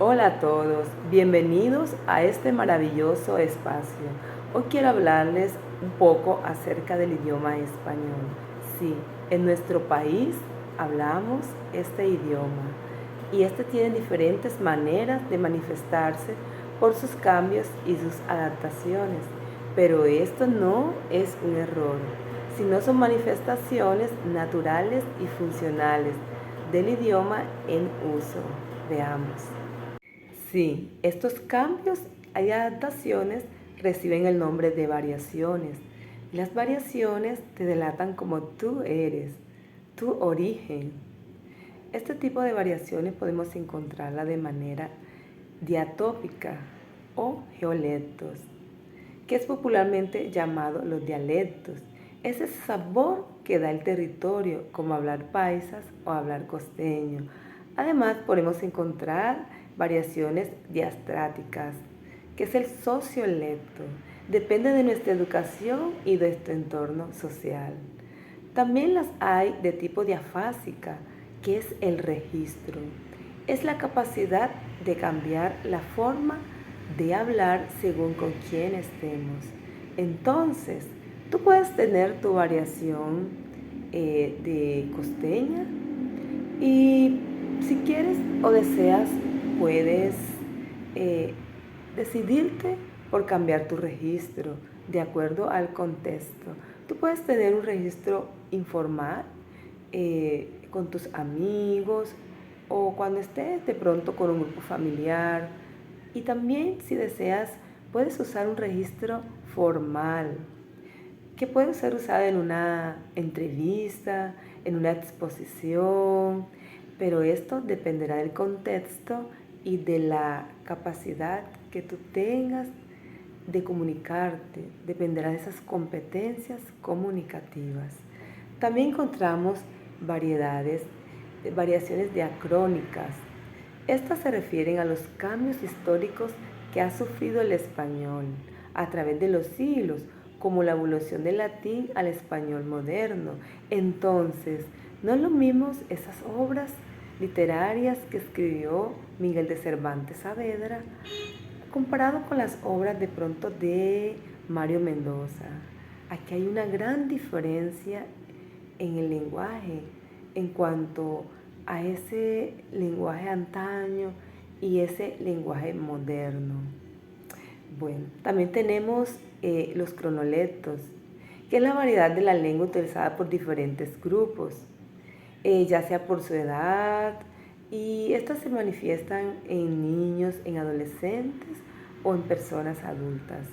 Hola a todos, bienvenidos a este maravilloso espacio. Hoy quiero hablarles un poco acerca del idioma español. Sí, en nuestro país hablamos este idioma y este tiene diferentes maneras de manifestarse por sus cambios y sus adaptaciones, pero esto no es un error, sino son manifestaciones naturales y funcionales del idioma en uso. Veamos. Sí, estos cambios y adaptaciones reciben el nombre de variaciones. Las variaciones te delatan como tú eres, tu origen. Este tipo de variaciones podemos encontrarla de manera diatópica o geolectos, que es popularmente llamado los dialectos. Es ese sabor que da el territorio, como hablar paisas o hablar costeño. Además, podemos encontrar variaciones diastráticas, que es el sociolecto. Depende de nuestra educación y de nuestro entorno social. También las hay de tipo diafásica, que es el registro. Es la capacidad de cambiar la forma de hablar según con quién estemos. Entonces, tú puedes tener tu variación de costeña y si quieres o deseas, puedes eh, decidirte por cambiar tu registro de acuerdo al contexto. Tú puedes tener un registro informal con tus amigos o cuando estés de pronto con un grupo familiar. Y también si deseas, puedes usar un registro formal que puede ser usada en una entrevista, en una exposición, pero esto dependerá del contexto y de la capacidad que tú tengas de comunicarte, dependerá de esas competencias comunicativas. También encontramos variaciones diacrónicas. Estas se refieren a los cambios históricos que ha sufrido el español a través de los siglos, como la evolución del latín al español moderno. Entonces, no es lo mismo esas obras literarias que escribió Miguel de Cervantes Saavedra comparado con las obras de pronto de Mario Mendoza. Aquí hay una gran diferencia en el lenguaje en cuanto a ese lenguaje antaño y ese lenguaje moderno. Bueno, también tenemos los cronolectos, que es la variedad de la lengua utilizada por diferentes grupos, ya sea por su edad, y estas se manifiestan en niños, en adolescentes o en personas adultas.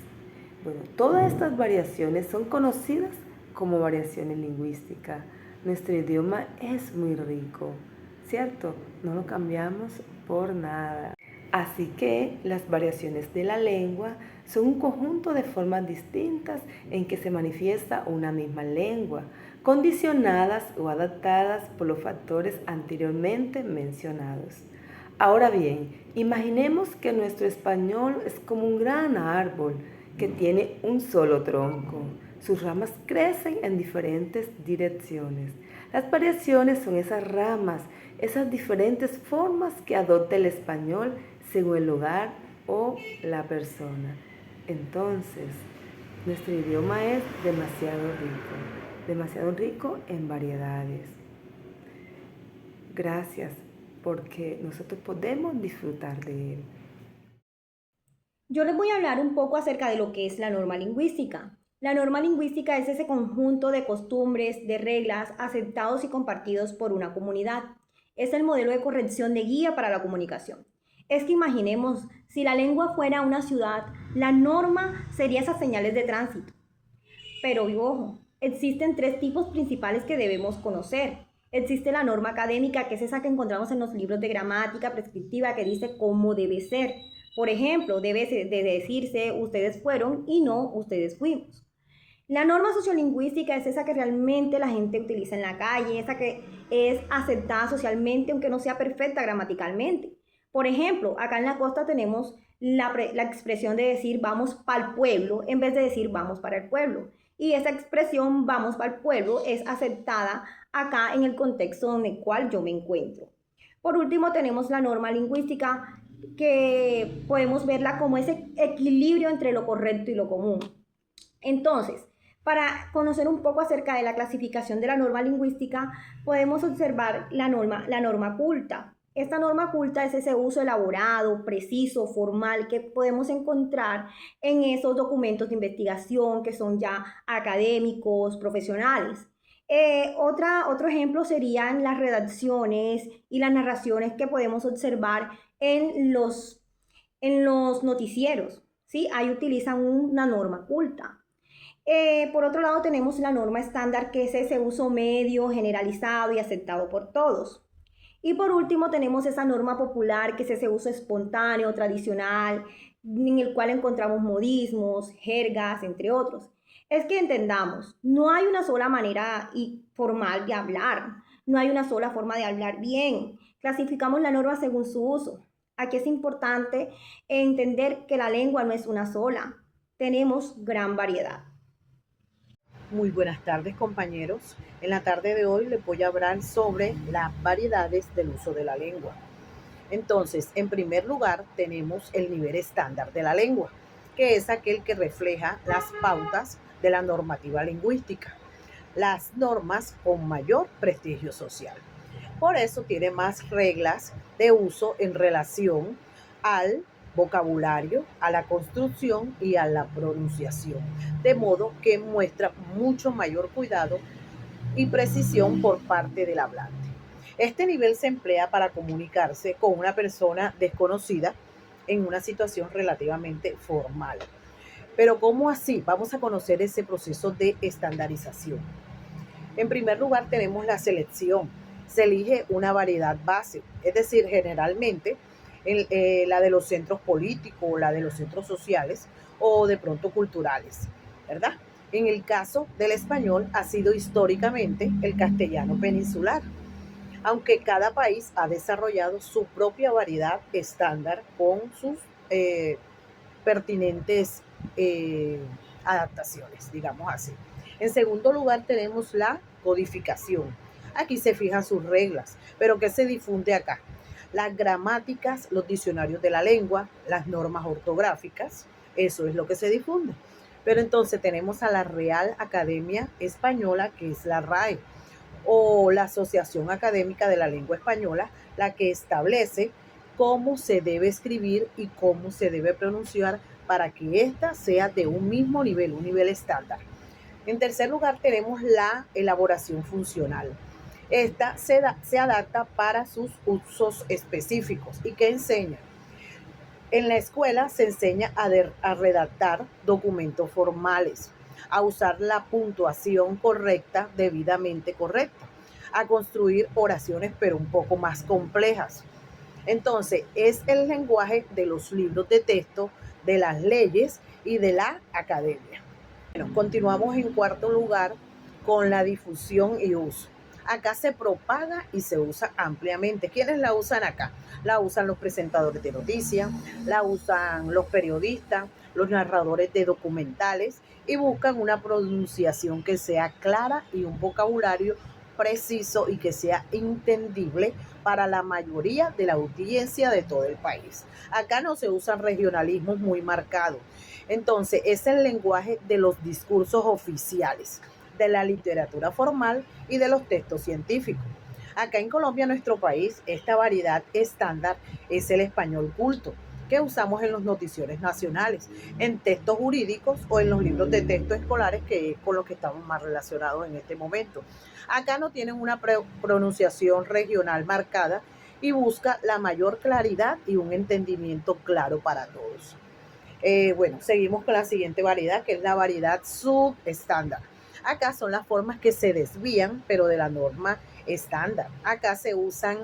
Bueno, todas estas variaciones son conocidas como variaciones lingüísticas. Nuestro idioma es muy rico, ¿cierto? No lo cambiamos por nada. Así que las variaciones de la lengua son un conjunto de formas distintas en que se manifiesta una misma lengua, condicionadas o adaptadas por los factores anteriormente mencionados. Ahora bien, imaginemos que nuestro español es como un gran árbol que tiene un solo tronco. Sus ramas crecen en diferentes direcciones. Las variaciones son esas ramas, esas diferentes formas que adopta el español según el lugar o la persona. Entonces, nuestro idioma es demasiado rico en variedades. Gracias, porque nosotros podemos disfrutar de él. Yo les voy a hablar un poco acerca de lo que es la norma lingüística. La norma lingüística es ese conjunto de costumbres, de reglas aceptados y compartidos por una comunidad. Es el modelo de corrección de guía para la comunicación. Es que imaginemos, si la lengua fuera una ciudad, la norma sería esas señales de tránsito. Pero ojo, existen tres tipos principales que debemos conocer. Existe la norma académica, que es esa que encontramos en los libros de gramática prescriptiva, que dice cómo debe ser. Por ejemplo, debe de decirse ustedes fueron y no ustedes fuimos. La norma sociolingüística es esa que realmente la gente utiliza en la calle, esa que es aceptada socialmente, aunque no sea perfecta gramaticalmente. Por ejemplo, acá en la costa tenemos la expresión de decir vamos para el pueblo en vez de decir vamos para el pueblo. Y esa expresión vamos para el pueblo es aceptada acá en el contexto en el cual yo me encuentro. Por último, tenemos la norma lingüística, que podemos verla como ese equilibrio entre lo correcto y lo común. Entonces, para conocer un poco acerca de la clasificación de la norma lingüística, podemos observar la norma culta. Esta norma culta es ese uso elaborado, preciso, formal que podemos encontrar en esos documentos de investigación que son ya académicos, profesionales. Otro ejemplo serían las redacciones y las narraciones que podemos observar en los noticieros. ¿Sí? Ahí utilizan una norma culta. Por otro lado, tenemos la norma estándar, que es ese uso medio, generalizado y aceptado por todos. Y por último, tenemos esa norma popular, que es ese uso espontáneo, tradicional, en el cual encontramos modismos, jergas, entre otros. Es que entendamos, no hay una sola manera formal de hablar, no hay una sola forma de hablar bien. Clasificamos la norma según su uso. Aquí es importante entender que la lengua no es una sola, tenemos gran variedad. Muy buenas tardes, compañeros. En la tarde de hoy les voy a hablar sobre las variedades del uso de la lengua. Entonces, en primer lugar, tenemos el nivel estándar de la lengua, que es aquel que refleja las pautas de la normativa lingüística, las normas con mayor prestigio social. Por eso tiene más reglas de uso en relación al vocabulario, a la construcción y a la pronunciación, de modo que muestra mucho mayor cuidado y precisión por parte del hablante. Este nivel se emplea para comunicarse con una persona desconocida en una situación relativamente formal. Pero ¿cómo así? Vamos a conocer ese proceso de estandarización. En primer lugar tenemos la selección. Se elige una variedad base, es decir, generalmente la de los centros políticos, la de los centros sociales o de pronto culturales, ¿verdad? En el caso del español ha sido históricamente el castellano peninsular, aunque cada país ha desarrollado su propia variedad estándar con sus eh, pertinentes adaptaciones, digamos así. En segundo lugar tenemos la codificación. Aquí se fijan sus reglas, pero ¿qué se difunde acá? Las gramáticas, los diccionarios de la lengua, las normas ortográficas, eso es lo que se difunde. Pero entonces tenemos a la Real Academia Española, que es la RAE, o la Asociación Académica de la Lengua Española, la que establece cómo se debe escribir y cómo se debe pronunciar para que ésta sea de un mismo nivel, un nivel estándar. En tercer lugar tenemos la elaboración funcional. Esta se adapta para sus usos específicos. ¿Y qué enseña? En la escuela se enseña a redactar documentos formales, a usar la puntuación correcta, debidamente correcta, a construir oraciones pero un poco más complejas. Entonces, es el lenguaje de los libros de texto, de las leyes y de la academia. Bueno, continuamos en cuarto lugar con la difusión y uso. Acá se propaga y se usa ampliamente. ¿Quiénes la usan acá? La usan los presentadores de noticias, la usan los periodistas, los narradores de documentales y buscan una pronunciación que sea clara y un vocabulario preciso y que sea entendible para la mayoría de la audiencia de todo el país. Acá no se usan regionalismos muy marcados. Entonces, es el lenguaje de los discursos oficiales, de la literatura formal y de los textos científicos. Acá en Colombia, nuestro país, esta variedad estándar es el español culto, que usamos en los noticieros nacionales, en textos jurídicos o en los libros de texto escolares, que es con los que estamos más relacionados en este momento. Acá no tienen una pronunciación regional marcada y busca la mayor claridad y un entendimiento claro para todos. Bueno, seguimos con la siguiente variedad, que es la variedad subestándar. Acá son las formas que se desvían, pero de la norma estándar. Acá se usan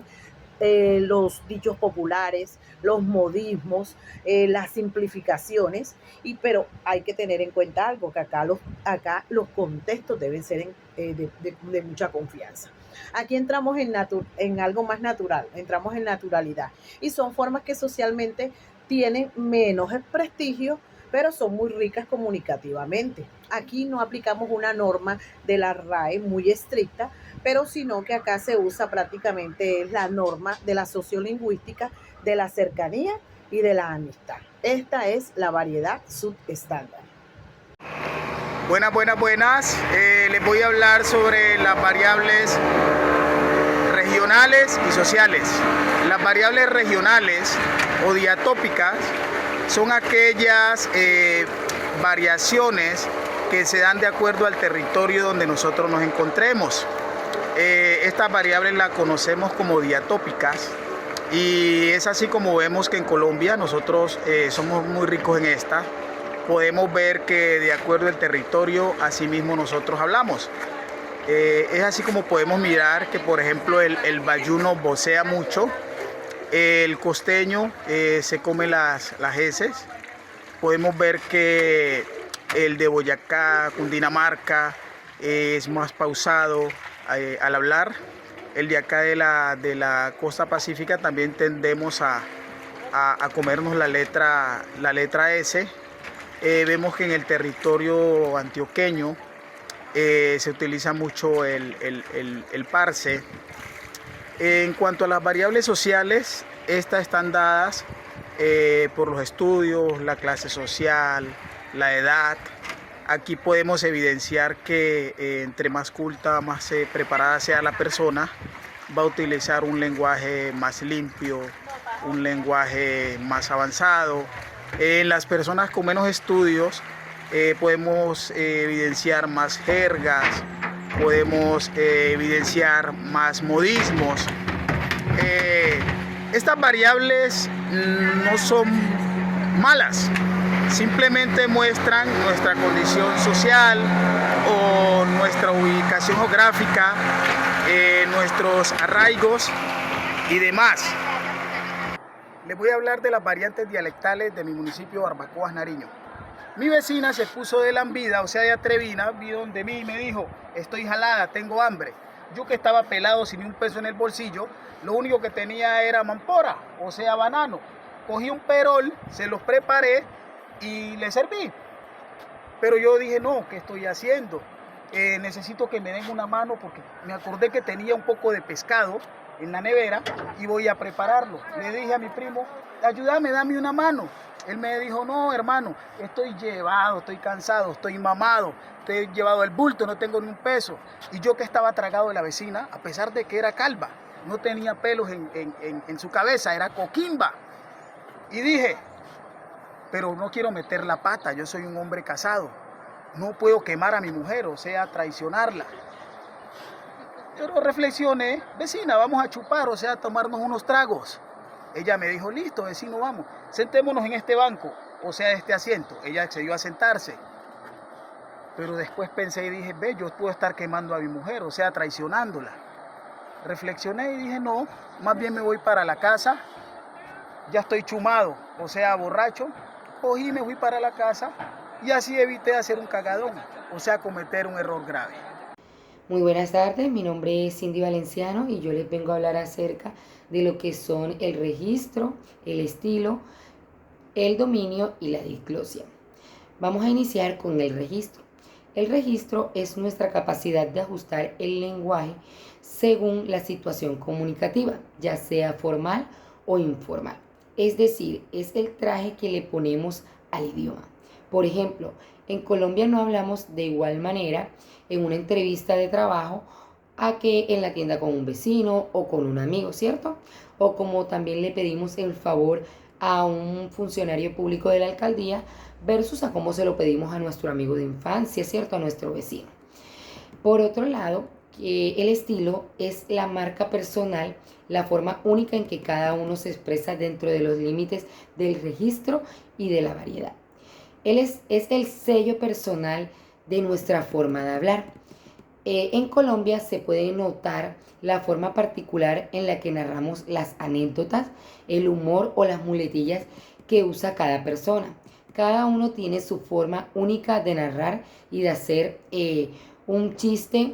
los dichos populares, los modismos, las simplificaciones, pero hay que tener en cuenta algo, que acá los contextos deben ser de mucha confianza. Aquí entramos en algo más natural, entramos en naturalidad, y son formas que socialmente tienen menos prestigio, pero son muy ricas comunicativamente. Aquí no aplicamos una norma de la RAE muy estricta, pero sino que acá se usa prácticamente la norma de la sociolingüística de la cercanía y de la amistad. Esta es la variedad subestándar. Buenas. Les voy a hablar sobre las variables regionales y sociales. Las variables regionales o diatópicas son aquellas variaciones que se dan de acuerdo al territorio donde nosotros nos encontremos. Estas variables las conocemos como diatópicas y es así como vemos que en Colombia nosotros somos muy ricos en esta. Podemos ver que de acuerdo al territorio, así mismo nosotros hablamos. Es así como podemos mirar que, por ejemplo, el bayuno vocea mucho, el costeño se come las heces. Podemos ver que el de Boyacá, Cundinamarca, es más pausado al hablar. El de acá de la costa pacífica también tendemos a comernos la letra S. Vemos que en el territorio antioqueño se utiliza mucho el parse. En cuanto a las variables sociales, estas están dadas por los estudios, la clase social, la edad. Aquí podemos evidenciar que entre más culta, más preparada sea la persona, va a utilizar un lenguaje más limpio, un lenguaje más avanzado. En las personas con menos estudios podemos evidenciar más jergas, podemos evidenciar más modismos. Estas variables no son malas, simplemente muestran nuestra condición social o nuestra ubicación geográfica, nuestros arraigos y demás. Les voy a hablar de las variantes dialectales de mi municipio Barbacoas, Nariño. Mi vecina se puso de lambida, o sea de atrevina, vino donde mí y me dijo: estoy jalada, tengo hambre. Yo que estaba pelado sin ni un peso en el bolsillo, lo único que tenía era mampora, o sea banano. Cogí un perol, se los preparé y le serví. Pero yo dije: no, ¿qué estoy haciendo? Necesito que me den una mano porque me acordé que tenía un poco de pescado en la nevera y voy a prepararlo. Le dije a mi primo: ayúdame, dame una mano. Él me dijo: no, hermano, estoy llevado, estoy cansado, estoy mamado, estoy llevado el bulto, no tengo ni un peso. Y yo que estaba tragado de la vecina, a pesar de que era calva, no tenía pelos en su cabeza, era coquimba. Y dije: pero no quiero meter la pata, yo soy un hombre casado, no puedo quemar a mi mujer, o sea, traicionarla. Pero reflexioné: vecina, vamos a chupar, o sea, a tomarnos unos tragos. Ella me dijo: listo, vecino, vamos, sentémonos en este banco, o sea, este asiento. Ella accedió a sentarse. Pero después pensé y dije: ve, yo puedo estar quemando a mi mujer, o sea, traicionándola. Reflexioné y dije: no, más bien me voy para la casa. Ya estoy chumado, o sea, borracho. Cogí y me fui para la casa y así evité hacer un cagadón, o sea, cometer un error grave. Muy buenas tardes, mi nombre es Cindy Valenciano y yo les vengo a hablar acerca de lo que son el registro, el estilo, el dominio y la diglosia. Vamos a iniciar con el registro. El registro es nuestra capacidad de ajustar el lenguaje según la situación comunicativa, ya sea formal o informal. Es decir, es el traje que le ponemos al idioma. Por ejemplo, en Colombia no hablamos de igual manera en una entrevista de trabajo a que en la tienda con un vecino o con un amigo, ¿cierto? O como también le pedimos el favor a un funcionario público de la alcaldía versus a cómo se lo pedimos a nuestro amigo de infancia, ¿cierto? A nuestro vecino. Por otro lado, el estilo es la marca personal, la forma única en que cada uno se expresa dentro de los límites del registro y de la variedad. Él es el sello personal de nuestra forma de hablar. En Colombia se puede notar la forma particular en la que narramos las anécdotas, el humor o las muletillas que usa cada persona. Cada uno tiene su forma única de narrar y de hacer un chiste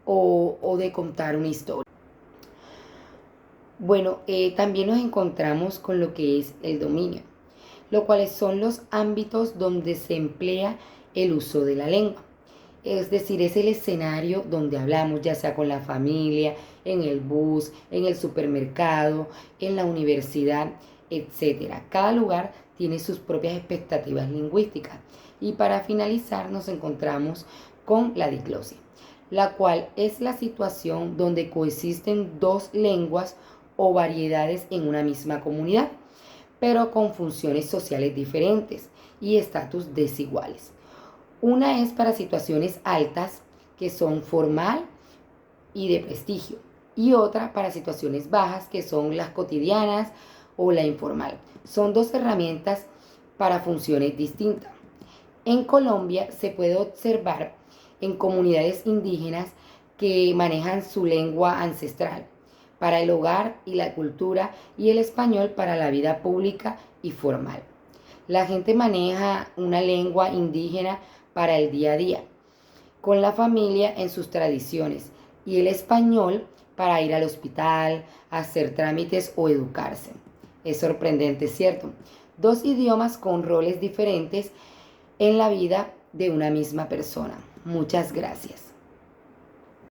o de contar una historia. Bueno, también nos encontramos con lo que es el dominio, lo cual son los ámbitos donde se emplea el uso de la lengua. Es decir, es el escenario donde hablamos, ya sea con la familia, en el bus, en el supermercado, en la universidad, etcétera. Cada lugar tiene sus propias expectativas lingüísticas. Y para finalizar nos encontramos con la diglosia, la cual es la situación donde coexisten dos lenguas o variedades en una misma comunidad, pero con funciones sociales diferentes y estatus desiguales. Una es para situaciones altas, que son formal y de prestigio, y otra para situaciones bajas, que son las cotidianas o la informal. Son dos herramientas para funciones distintas. En Colombia se puede observar en comunidades indígenas que manejan su lengua ancestral para el hogar y la cultura y el español para la vida pública y formal. La gente maneja una lengua indígena para el día a día, con la familia en sus tradiciones, y el español para ir al hospital, hacer trámites o educarse. Es sorprendente, ¿cierto? Dos idiomas con roles diferentes en la vida de una misma persona. Muchas gracias.